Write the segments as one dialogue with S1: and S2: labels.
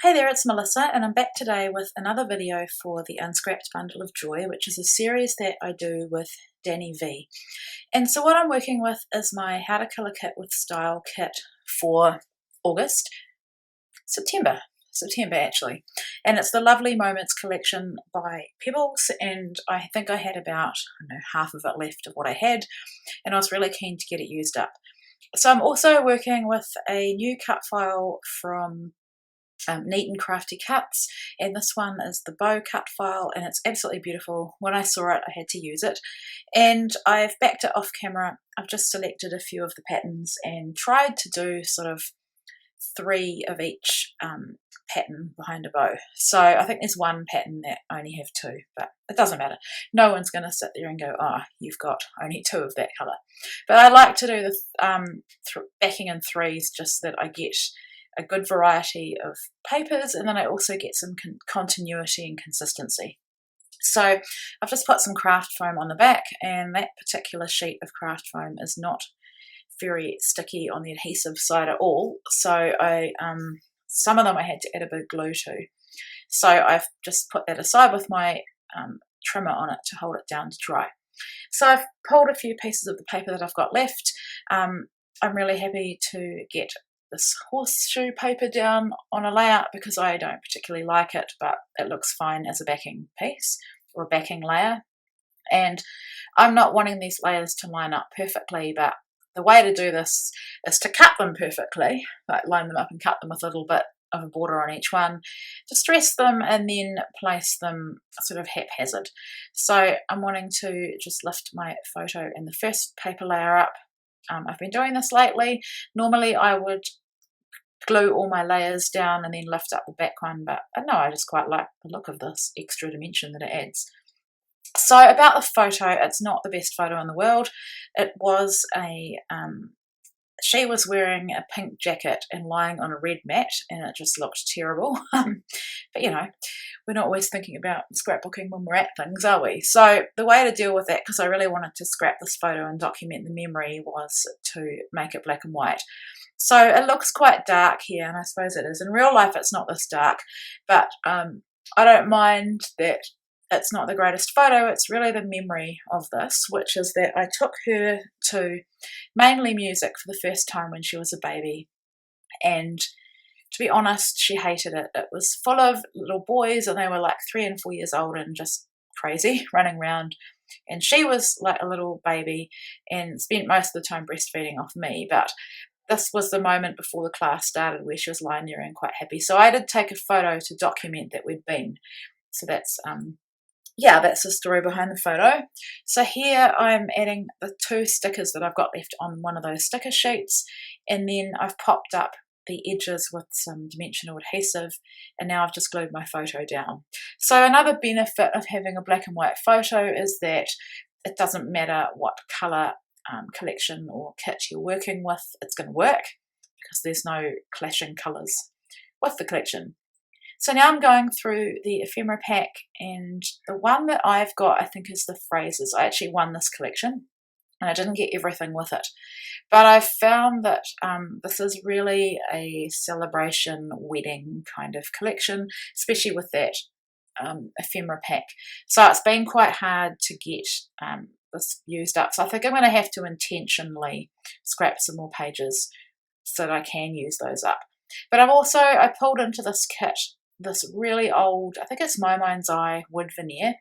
S1: Hey there, it's Melissa, and I'm back today with another video for the Unscrapped Bundle of Joy, which is a series that I do with Danni Vee. And so what I'm working with is my How to Colour Kit with Style kit for September actually. And it's the Lovely Moments collection by Pebbles, and I think I had about, half of it left of what I had, and I was really keen to get it used up. So I'm also working with a new cut file from Neat and Crafty Cuts, and this one is the bow cut file, and it's absolutely beautiful. When I saw it, I had to use it, and I've backed it off camera. I've just selected a few of the patterns and tried to do sort of 3 of each pattern behind a bow. So I think there's one pattern that I only have 2, but it doesn't matter. No one's going to sit there and go, oh, you've got only 2 of that colour. But I like to do the backing in 3s just so that I get a good variety of papers, and then I also get some continuity and consistency. So I've just put some craft foam on the back, and that particular sheet of craft foam is not very sticky on the adhesive side at all. So some of them I had to add a bit of glue to. So I've just put that aside with my trimmer on it to hold it down to dry. So I've pulled a few pieces of the paper that I've got left. I'm really happy to get this horseshoe paper down on a layout because I don't particularly like it, but it looks fine as a backing piece or a backing layer. And I'm not wanting these layers to line up perfectly, but the way to do this is to cut them perfectly, like line them up and cut them with a little bit of a border on each one, distress them and then place them sort of haphazard. So I'm wanting to just lift my photo in the first paper layer up. I've been doing this lately. Normally I would glue all my layers down and then lift up the back one, but I just quite like the look of this extra dimension that it adds. So about the photo, it's not the best photo in the world. It was she was wearing a pink jacket and lying on a red mat, and it just looked terrible. But we're not always thinking about scrapbooking when we're at things, are we? So the way to deal with that, because I really wanted to scrap this photo and document the memory, was to make it black and white. So it looks quite dark here, and I suppose it is. In real life it's not this dark, but I don't mind that it's not the greatest photo. It's really the memory of this, which is that I took her to mainly music for the first time when she was a baby, and to be honest, she hated it. It was full of little boys, and they were like 3 and 4 years old and just crazy, running around, and she was like a little baby and spent most of the time breastfeeding off me. But this was the moment before the class started where she was lying there and quite happy. So I did take a photo to document that we'd been. So that's that's the story behind the photo. So here I'm adding the 2 stickers that I've got left on one of those sticker sheets, and then I've popped up the edges with some dimensional adhesive, and now I've just glued my photo down. So another benefit of having a black and white photo is that it doesn't matter what colour collection or kit you're working with, it's going to work because there's no clashing colours with the collection. So now I'm going through the Ephemera Pack, and the one that I've got I think is the phrases. I actually won this collection and I didn't get everything with it, but I found that this is really a celebration wedding kind of collection, especially with that Ephemera Pack. So it's been quite hard to get this used up, so I think I'm going to have to intentionally scrap some more pages so that I can use those up. But I pulled into this kit this really old, I think it's My Mind's Eye wood veneer,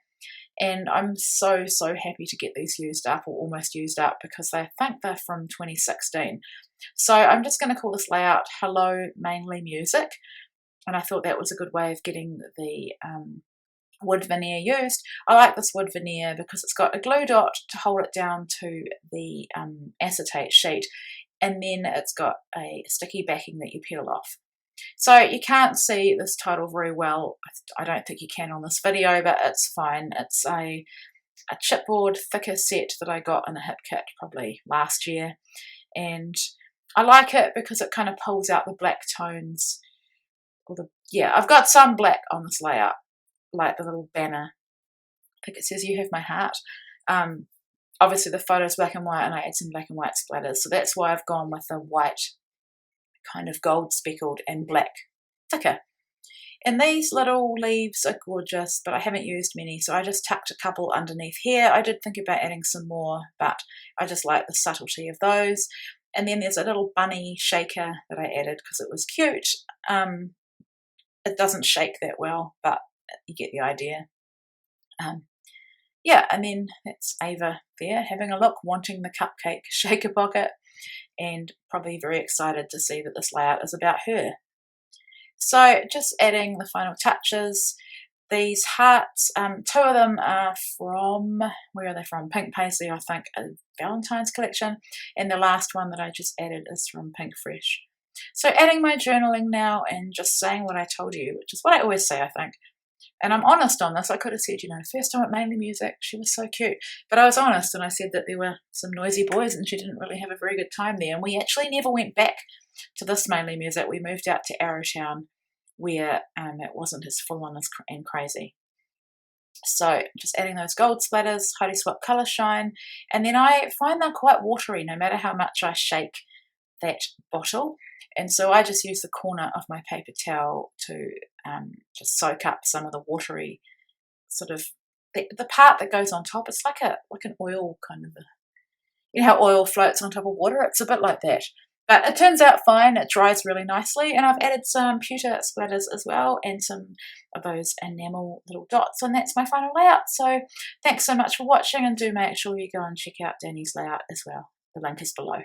S1: and I'm so happy to get these used up, or almost used up, because I think they're from 2016. So I'm just going to call this layout Hello Mainly Music, and I thought that was a good way of getting the wood veneer used. I like this wood veneer because it's got a glue dot to hold it down to the acetate sheet, and then it's got a sticky backing that you peel off. So you can't see this title very well. I don't think you can on this video, but it's fine. It's a chipboard thicker set that I got in a hip kit probably last year, and I like it because it kind of pulls out the black tones. I've got some black on this layout, like the little banner. I think it says "You Have My Heart." Obviously the photo's black and white, and I add some black and white splatters, so that's why I've gone with the white kind of gold speckled and black thicker. And these little leaves are gorgeous, but I haven't used many, so I just tucked a couple underneath here. I did think about adding some more, but I just like the subtlety of those. And then there's a little bunny shaker that I added because it was cute. It doesn't shake that well, but you get the idea. Yeah, and then that's Ava there having a look, wanting the cupcake shaker pocket, and probably very excited to see that this layout is about her. So just adding the final touches. These hearts, 2 of them are from, where are they from? Pink Paisley, I think, a Valentine's collection. And the last one that I just added is from Pink Fresh. So adding my journaling now and just saying what I told you, which is what I always say, I think. And I'm honest on this. I could have said, first time at Mainly Music, she was so cute. But I was honest and I said that there were some noisy boys and she didn't really have a very good time there. And we actually never went back to this Mainly Music. We moved out to Arrowtown, where it wasn't as full on and crazy. So just adding those gold splatters, Heidi Swap Colour Shine, and then I find they're quite watery no matter how much I shake that bottle. And so I just use the corner of my paper towel to just soak up some of the watery sort of, the part that goes on top. It's like an oil kind of, how oil floats on top of water? It's a bit like that. But it turns out fine, it dries really nicely, and I've added some pewter splatters as well and some of those enamel little dots, and that's my final layout. So thanks so much for watching, and do make sure you go and check out Danni's layout as well. The link is below.